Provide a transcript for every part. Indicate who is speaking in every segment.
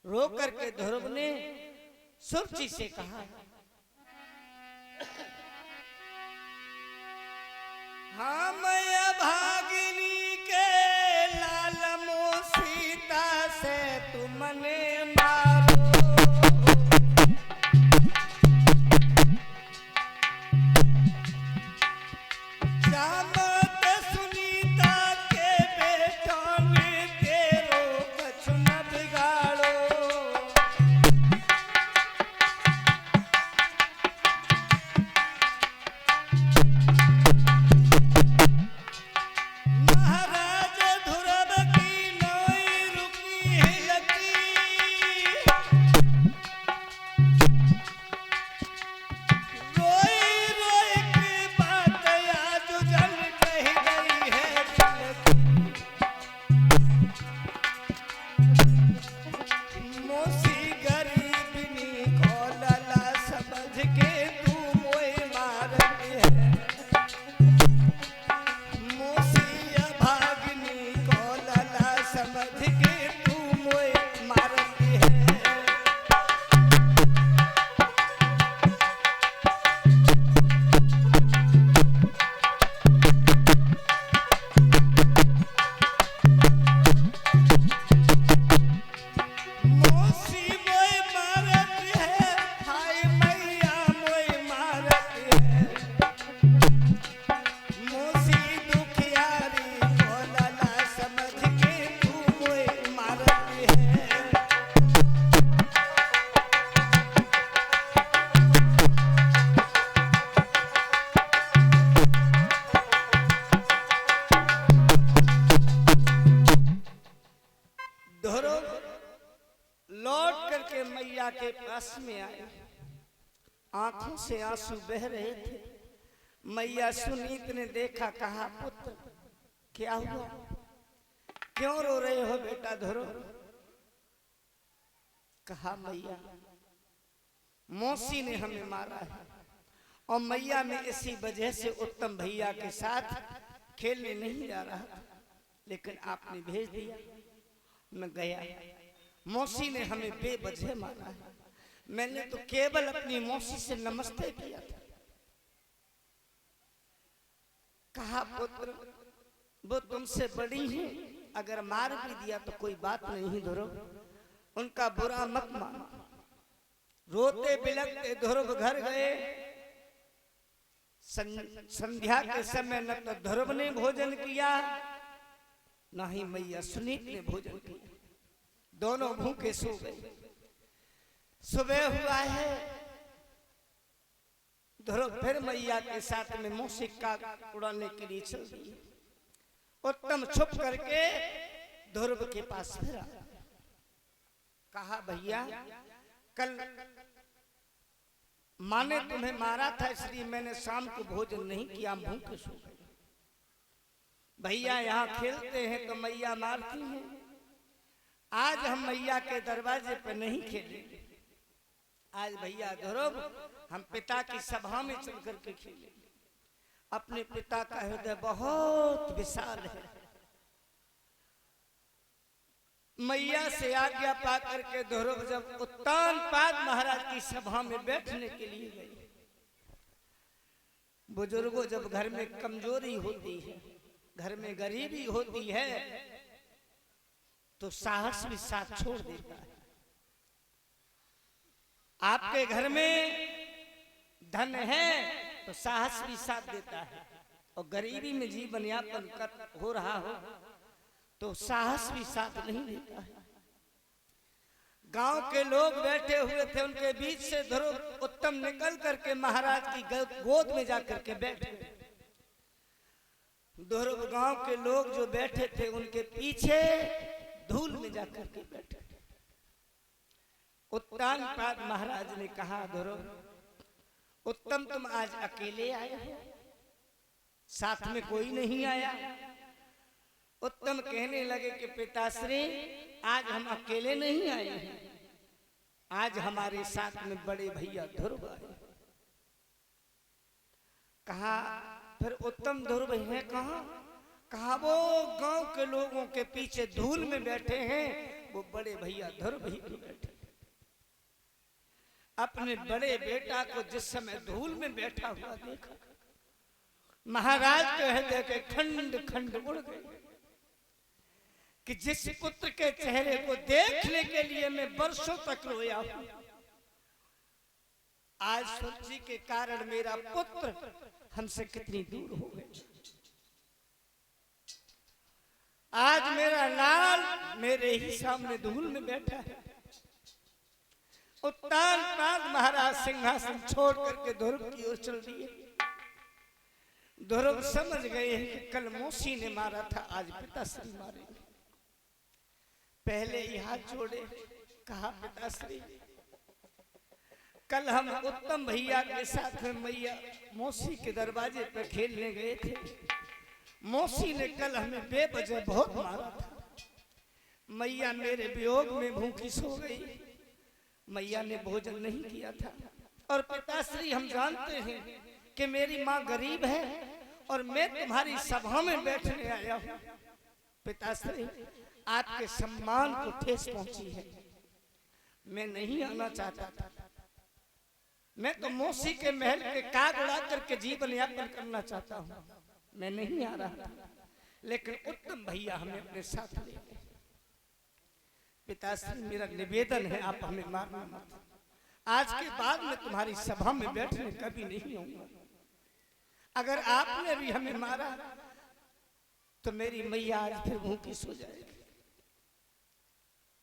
Speaker 1: रो करके ध्रुव ने सुरची से कहा, हाँ मैं भागिनी के लालमो सीता से तुमने मारो, जामत सुनीता के बेटों ने तेरो कछु न बिगाड़ो, महाराज ध्रुव की नोई रुकी हिलकी, रोई रोई की बात आज जन कही गई है दिल की, मोसी गरीबनी को लला समझ के तू मोए मारती है, मोसी अभागिनी को लला समझ के तू मोए मारती है। मोसी मोए मारती है, हाय मैया मोए मारती है, मोसी दुखियारी को लला समझ के तू मोए मारती है। ध्रुव लौट करके मैया के पास में आए, आंखों से आंसू बह रहे थे। मैया सुनीत ने देखा, कहा पुत्र क्या हुआ, क्यों रो रहे हो बेटा ध्रुव? कहा मैया मौसी ने हमें मारा है और मैया मैं इसी वजह से उत्तम भैया के साथ खेलने नहीं जा रहा था, लेकिन आपने भेज दिया, मैं गया। मौसी ने हमें बेवजह मारा है, मैंने तो केवल अपनी मौसी से नमस्ते किया था। कहा पुत्र वो तुमसे बड़ी है, अगर मार भी दिया तो कोई बात नहीं ध्रुव, उनका बुरा मत मानो। रोते बिलखते ध्रुव घर गए। संध्या के समय न तो ध्रुव ने भोजन किया न ही मैया सुनीत ने भोजन किया, दोनों भूखे सो गए। सुबह हुआ है, ध्रुव फिर मैया के साथ में मौसिका उड़ाने के लिए चल दिए। उत्तम छुप करके ध्रुव के पास फिर आया, कहा भैया कल माँ ने तुम्हें मारा था, इसलिए मैंने शाम को भोजन नहीं किया, भूखे सो गए। भैया यहाँ खेलते हैं तो मैया मारती हैं, आज हम मैया के दरवाजे पर नहीं खेलेंगे, आज भैया ध्रुव हम पिता की सभा में चल करके खेलेंगे। अपने पिता का हृदय बहुत विशाल है। मैया से आज्ञा पा करके ध्रुव जब उत्तानपाद महाराज की सभा में बैठने के लिए गए, बुजुर्गों जब घर में कमजोरी होती है, घर में गरीबी होती है, तो साहस भी साथ छोड़ देता है। आपके घर में धन है तो साहस भी साथ देता है, और गरीबी में जीवन यापन कर हो रहा हो तो साहस भी साथ नहीं देता है। गांव के लोग बैठे हुए थे, उनके बीच से ध्रुव उत्तम निकल करके महाराज की गोद में जाकर के बैठे। ध्रुव गांव के लोग जो बैठे थे उनके पीछे धूल में जाकर के बैठे। उत्तानपाद महाराज ने कहा ध्रुव उत्तम तुम आज अकेले आए हो, साथ में कोई नहीं आया। उत्तम कहने लगे कि पिताश्री आज हम अकेले नहीं आए हैं, आज हमारे साथ में बड़े भैया ध्रुव आए। कहा फिर उत्तम ध्रुव है कहाँ? कहा वो गांव के लोगों के पीछे धूल में बैठे हैं, वो बड़े भैया ध्रुव भी बैठे। अपने बड़े बेटा को जिस समय धूल में बैठा हुआ देखा, महाराज कहते कि खंड खंड उड़ गए कि जिस पुत्र के चेहरे को देखने के लिए मैं वर्षों तक रोया हूं, आज सूर्य के कारण मेरा पुत्र हमसे कितनी दूर हो गया। आज मेरा लाल मेरे ही सामने धूल में बैठा है। उत्तान प्रांत महाराज सिंहासन छोड़ करके ध्रुव की ओर चल दिए। ध्रुव समझ गए हैं कि कल मौसी ने मारा था, आज पिताश्री मारेंगे। पहले ही हाथ जोड़े, कहा पिताश्री कल हम उत्तम भैया के साथ में मैया मौसी के दरवाजे पर खेलने गए थे। मौसी ने कल हमें बेवजह बहुत मारा था। मैया मेरे वियोग में भूखी सो गई। मैया ने भोजन नहीं किया था। और पिताश्री हम जानते हैं कि मेरी माँ गरीब है और मैं तुम्हारी सभा में बैठने आया हूँ। पिताश्री आपके सम्मान को ठेस पहुंची है। मैं नहीं आना चाहता था। मैं तो मौसी के महल के काग उड़ा करके जीवन यापन करना चाहता हूँ। मैं नहीं आ रहा था, लेकिन उत्तम भैया हमें अपने साथ ले गए। पिताश्री मेरा निवेदन है, आप हमें मारना मत। आज के बाद मैं तुम्हारी सभा में बैठने कभी नहीं आऊंगा। अगर आपने भी हमें मारा तो मेरी मैया आज फिर भूखी सो जाएगी।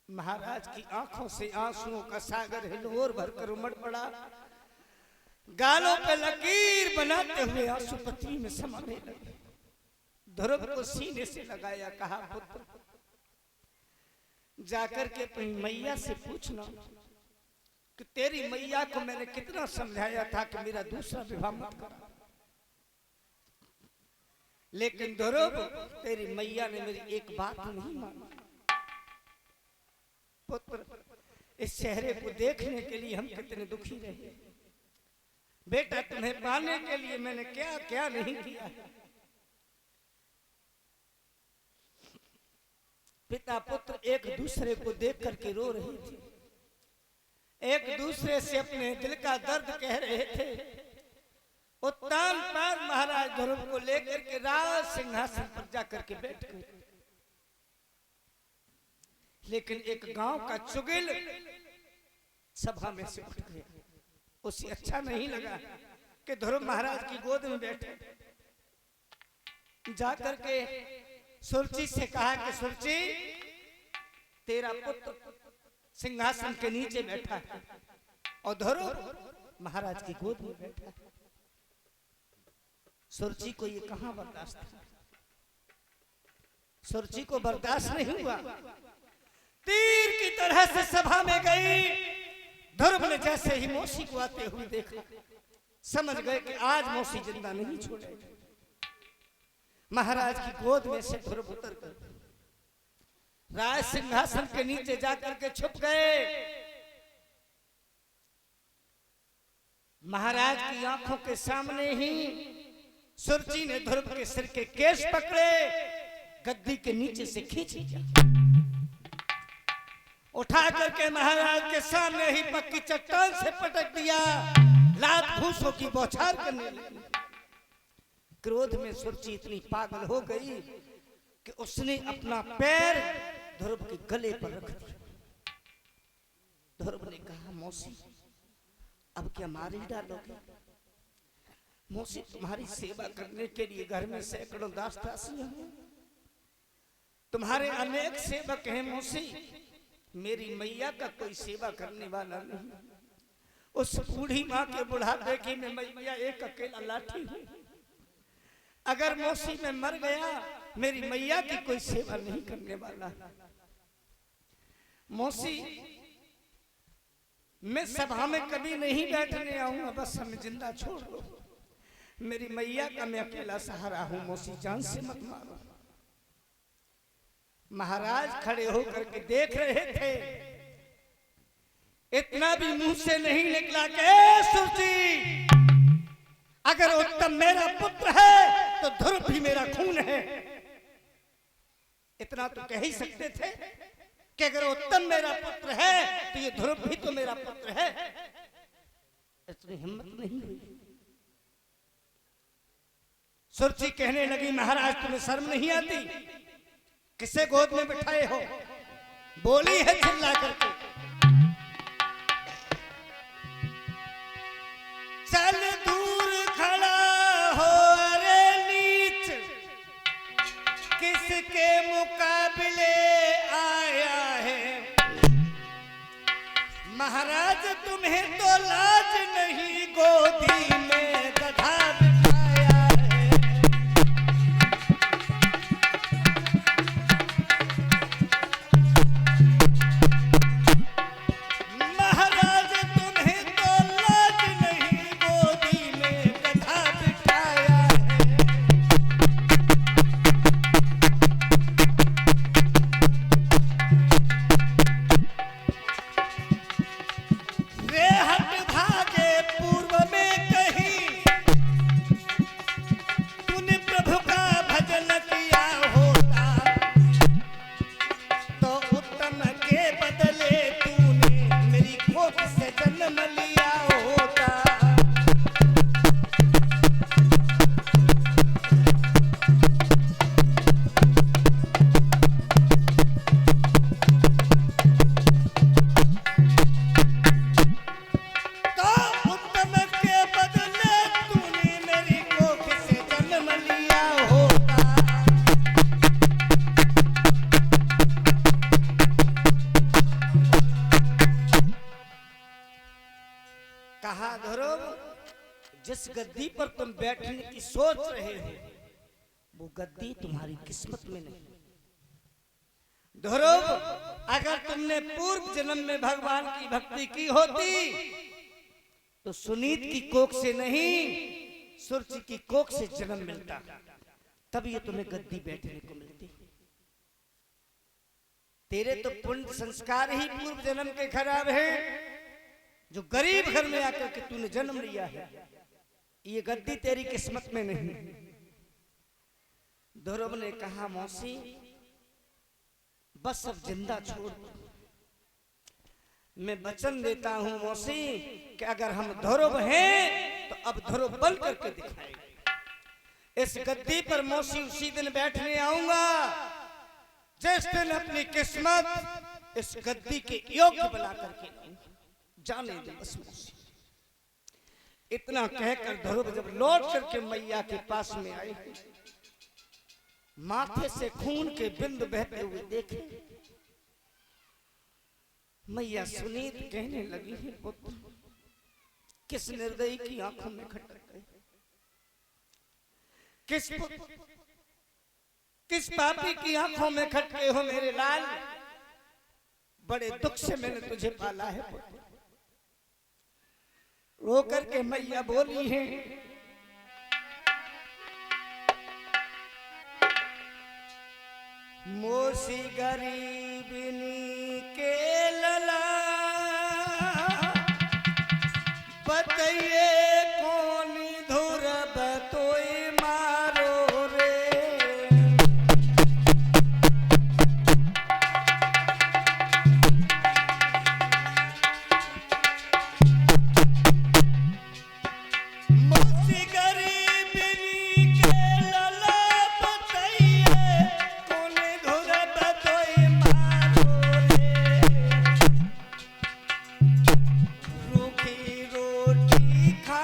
Speaker 1: महाराज की आंखों से आंसुओं का सागर हिलोर भरकर उमड़ पड़ा। गालों पे लकीर बनाते हुए आंसू पथरी में समाने लगे। ध्रुव को सीने से लगाया, कहा पुत्र जाकर के अपनी मैया से पूछना कि तेरी मैया को मैंने कितना समझाया था कि मेरा दूसरा विवाह मत करा, लेकिन ध्रुव तेरी मैया ने मेरी एक बात नहीं मानी। पुत्र इस चेहरे को देखने के लिए हम कितने दुखी रहे। बेटा तुम्हें पाने के लिए मैंने क्या क्या नहीं किया है। पिता पुत्र एक दूसरे को देख करके रो रहे थे, एक दूसरे से अपने दिल का दर्द कह रहे थे। उत्तान प्रांत महाराज ध्रुव को लेकर के राज सिंहासन पर जाकर के बैठ गए। लेकिन एक गांव का चुगिल सभा में से उठ गया। उसे अच्छा नहीं लगा कि ध्रुव महाराज की गोद में बैठे। जाकर के सुरची से कहा कि सुरची तेरा पुत्र सिंहासन के नीचे बैठा है और ध्रुव महाराज की गोद में बैठा है। सुरची को ये कहां बर्दाश्त था। सुरची को बर्दाश्त नहीं हुआ। तीर की तरह से सभा में गई। ध्रुव ने जैसे ही मौसी को आते हुए देखा, समझ गए कि आज मौसी जिंदा नहीं छोड़ेगी। महाराज की गोद में से ध्रुव उतर कर राज सिंहासन के नीचे जाकर के छुप गए। महाराज की आंखों के सामने ही सुरची ने ध्रुव के सिर के केश पकड़े, गद्दी के नीचे से खींच लिया, उठा करके महाराज के सामने ही पक्की चट्टान से पटक दिया। लात फूसों की बौछार करने लगी। क्रोध में सुरची इतनी पागल हो गई कि उसने अपना पैर ध्रुव के गले पर रख दिया। ध्रुव ने कहा मौसी अब क्या मार ही डालोगे। मौसी तुम्हारी सेवा करने के लिए घर में सैकड़ों दास दासियां हैं, तुम्हारे अनेक सेवक हैं। मौसी मेरी मैया का कोई सेवा करने वाला नहीं। उस बूढ़ी माँ के बुढ़ापे की मैं मैया एक अकेला लाठी हूँ। अगर मौसी में मर गया मेरी मैया की कोई सेवा नहीं करने वाला। मौसी मैं सभा में कभी नहीं बैठने आऊंगा, बस हमें जिंदा छोड़ दो। मेरी मैया का मैं अकेला सहारा हूं। मौसी जान से मत मारो। महाराज खड़े होकर के देख रहे थे। इतना भी मुंह से नहीं निकला कि सुरची अगर उत्तम मेरा पुत्र है तो ध्रुव भी मेरा खून है। इतना तो कह ही सकते थे कि अगर उत्तम मेरा पुत्र है तो ये ध्रुव भी तो मेरा पुत्र है। इतनी हिम्मत नहीं हुई। सुरची कहने लगी, महाराज तुम्हें शर्म नहीं आती? किसे गोद में बिठाए हो? बोली है चिल्ला करके, चल दूर खड़ा हो अरे नीच, किसके मुकाबले आया है? महाराज तुम्हें तो लाज नहीं, गोदी में गधा बिठाया है। महाराज तुम्हें तो लाज नहीं, गोदी में गधा बिठाया है। वे हट भागे पूर्व में कहीं, तूने प्रभु का भजन किया होता, तो उत्तम के बदले तूने मेरी कोख से जन्म लिया होता। तो उत्तम के बदले तूने मेरी कोख से जन्म लिया होता। कहा, ध्रुव जिस गद्दी पर तुम बैठने की सोच रहे हो वो गद्दी तुम्हारी किस्मत में नहीं। ध्रुव अगर तुमने पूर्व जन्म में भगवान की भक्ति की होती तो सुनीत की कोख से नहीं, सुरची की कोख से जन्म मिलता, तब ये तुम्हें गद्दी बैठने को मिलती। तेरे तो पुण्य संस्कार ही पूर्व जन्म के खराब हैं, जो गरीब घर में आकर के तूने जन्म लिया है। ये गद्दी तेरी किस्मत में नहीं। ध्रुव ने कहा, मौसी बस अब जिंदा छोड़, मैं वचन देता हूं मौसी कि अगर हम ध्रुव हैं तो अब ध्रुव बन करके दिखाएंगे। इस गद्दी पर मौसी उसी दिन बैठने आऊंगा जिस दिन अपनी किस्मत इस गद्दी के योग्य बना करके लाऊंगा। जाने दो बस मौसी। इतना कहकर ध्रुव जब लौट करके मैया के पास में आए, माथे से खून के बिंदु बहते हुए देखे, मैया सुनीत कहने लगी है, पुत्र किस निर्दयी की आंखों में खटक गए, किस पापी की आंखों में खटके हो मेरे लाल। बड़े दुख से मैंने तुझे पाला है पुत्र। रो करके मैया बोली है, मोसी गरीबनी के लला, बताइए कौन धुर बतोई मारो रे। मोसी गरीबनी के लला, बताइए कौन धुर बतोई मारो रे। रूखी रोटी खा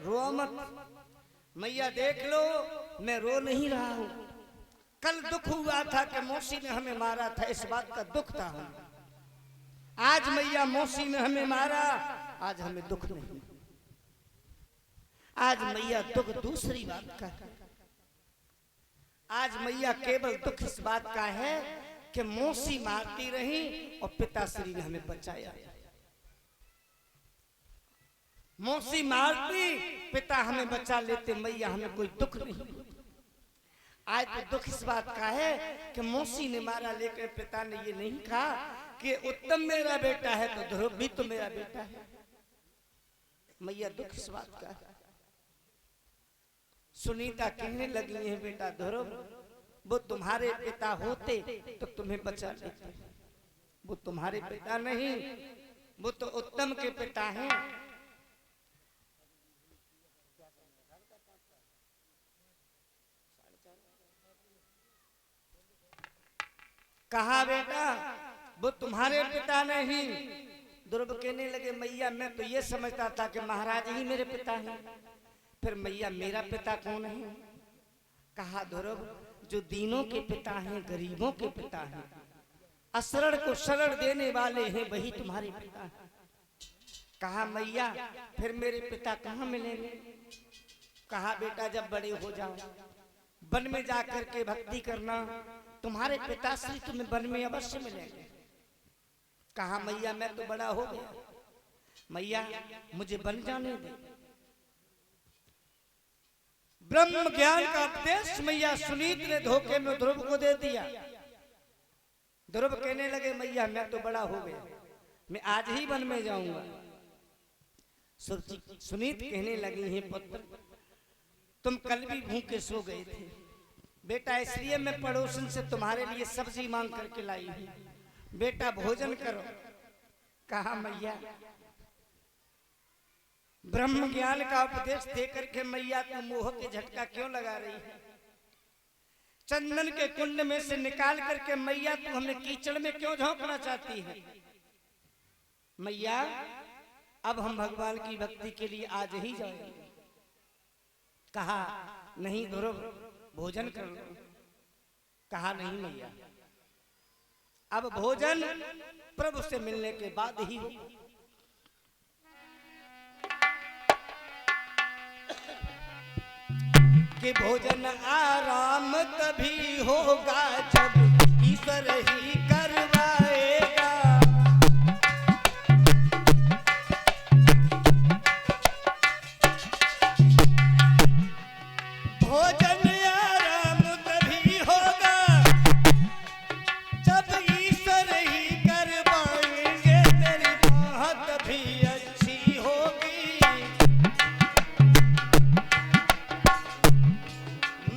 Speaker 1: रो मत मैया, देख लो मैं रो नहीं रहा हूं। कल दुख हुआ था कि मौसी ने हमें मारा था, इस बात का दुख था हमें। आज मैया मौसी ने हमें मारा, आज हमें दुख नहीं। आज मैया दुख दूसरी बात का है। आज मैया केवल दुख इस बात का है कि मौसी मारती रही और पिताश्री ने हमें बचाया। मौसी मारती, पिता हमें बचा लेते, मैया हमें कोई दुख नहीं। आज तो दुख इस बात का है कि मौसी ने मारा, लेकर पिता ने ये नहीं कहा कि उत्तम मेरा बेटा है तो ध्रुव भी तो मेरा बेटा है। मैया दुख इस बात का है। सुनीता कहने लगी है, बेटा ध्रुव वो तुम्हारे पिता होते तो तुम्हें बचा लेते, वो तुम्हारे पिता नहीं, वो तो उत्तम के पिता हैं। कहा बेटा वो तुम्हारे पिता नहीं। ध्रुव कहने लगे, मैया मैं तो ये समझता था कि महाराज ही मेरे पिता हैं, फिर मैया मेरा पिता कौन है? कहा ध्रुव जो दीनों के पिता हैं, गरीबों के पिता हैं, असरण को शरण देने वाले हैं, वही तुम्हारे पिता हैं। कहा मैया फिर मेरे पिता कहाँ मिलेंगे? कहा बेटा जब बड़े हो जाओ वन में जाकर के भक्ति करना, तुम्हारे पिताश्री तुम्हें वन में अवश्य मिलेंगे। कहा मैया मैं तो बड़ा हो गया, मैया मुझे वन जाने दे। ब्रह्म ज्ञान का उपदेश मैया सुनीत ने धोखे में ध्रुव को दे दिया। ध्रुव कहने लगे, मैया मैं तो बड़ा हो गया, मैं आज ही वन में जाऊंगा। सुनीत कहने लगी है, पुत्र तुम कल भी भूखे सो गए थे बेटा, इसलिए मैं पड़ोसन से तुम्हारे लिए सब्जी मांग करके लाई हूं, बेटा भोजन करो। कहा मैया ब्रह्म ज्ञान का उपदेश देकर के मैया तू मोह के झटका क्यों लगा रही है? चंदन के कुंड में से निकाल करके मैया तू हमें कीचड़ में क्यों झोंकना चाहती है? मैया अब हम भगवान की भक्ति के लिए आज ही जाएंगे। कहा नहीं ध्रुव भोजन कर लो। कहा नहीं मैया अब भोजन प्रभु से मिलने के बाद ही हो। कि भोजन आराम तभी होगा जब ईश्वर ही करवाएगा। भोजन आराम तभी होगा जब ईश्वर ही करवाएंगे, तेरी बात भी अच्छी होगी,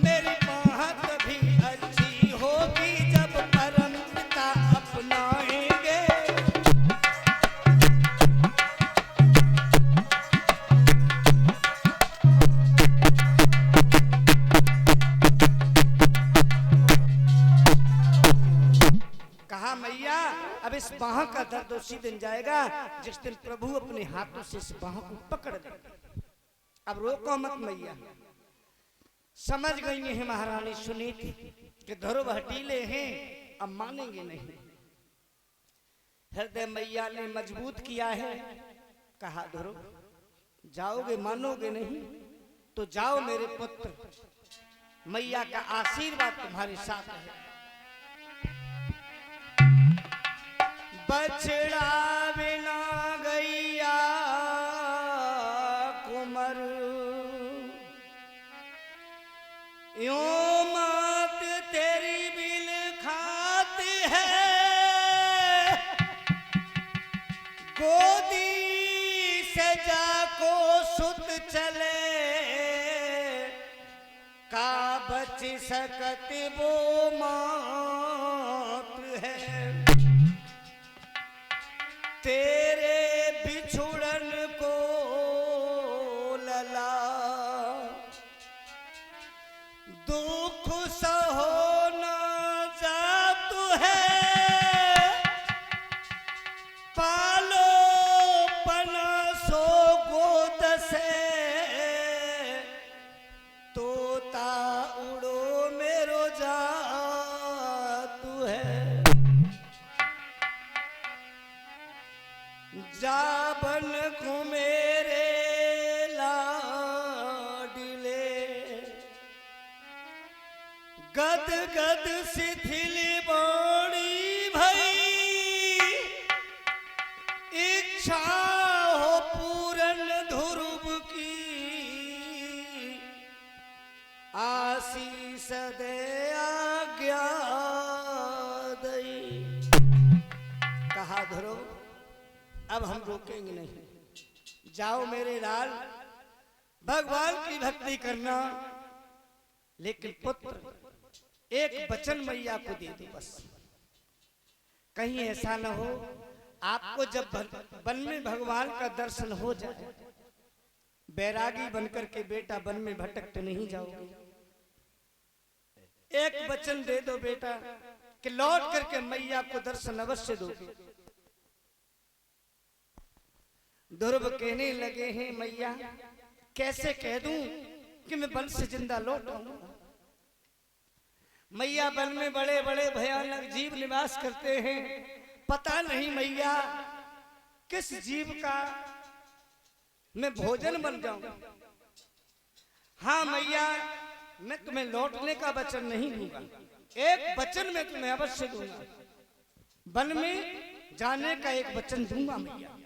Speaker 1: मेरी बात भी अच्छी होगी जब परम पिता अपनाएंगे। कहा मैया अब इस बाह का दर्द उसी दिन जाएगा जिस दिन प्रभु अपने हाथों से इस बाह को पकड़ लेंगे। अब रोको मत मैया। समझ गई है महारानी सुनीत कि ध्रुव हटीले हैं, अब मानेंगे नहीं। हृदय मैया ने मजबूत किया है। कहा ध्रुव जाओगे, मानोगे नहीं तो जाओ मेरे पुत्र, मैया का आशीर्वाद तुम्हारे साथ है। बछड़ा बिना गैया कुमर, यूं मात तेरी बिल खाती है, गोदी से जाको सुत चले, का बच सकत वो मात है। तेरे बिछुड़न को लला दुख सहो न जातु है, पालो पना सो गोद से, गद गद शिथिल बड़ी भई, इच्छा हो पूरन ध्रुव की, आशीष दे आज्ञा दई। कहा ध्रुव अब हम रोकेंगे नहीं, जाओ मेरे लाल भगवान की भक्ति करना, लेकिन पुत्र एक वचन मैया को दे दो बस। कहीं ऐसा न हो आपको जब वन में भगवान का दर्शन हो जाए, बैरागी बनकर के बेटा वन में भटकते नहीं जाओगे। एक वचन दे दो बेटा कि लौट करके मैया को दर्शन अवश्य दोगे। ध्रुव कहने लगे हैं मैया कैसे कह दूं कि मैं वन से जिंदा लौट आऊंगा। मैया वन में बड़े बड़े भयानक जीव निवास करते हैं, पता नहीं मैया किस जीव का मैं भोजन बन जाऊं। हाँ मैया मैं तुम्हें लौटने का वचन नहीं दूंगा, एक वचन मैं तुम्हें अवश्य दूंगा, वन में जाने का एक वचन दूंगा मैया।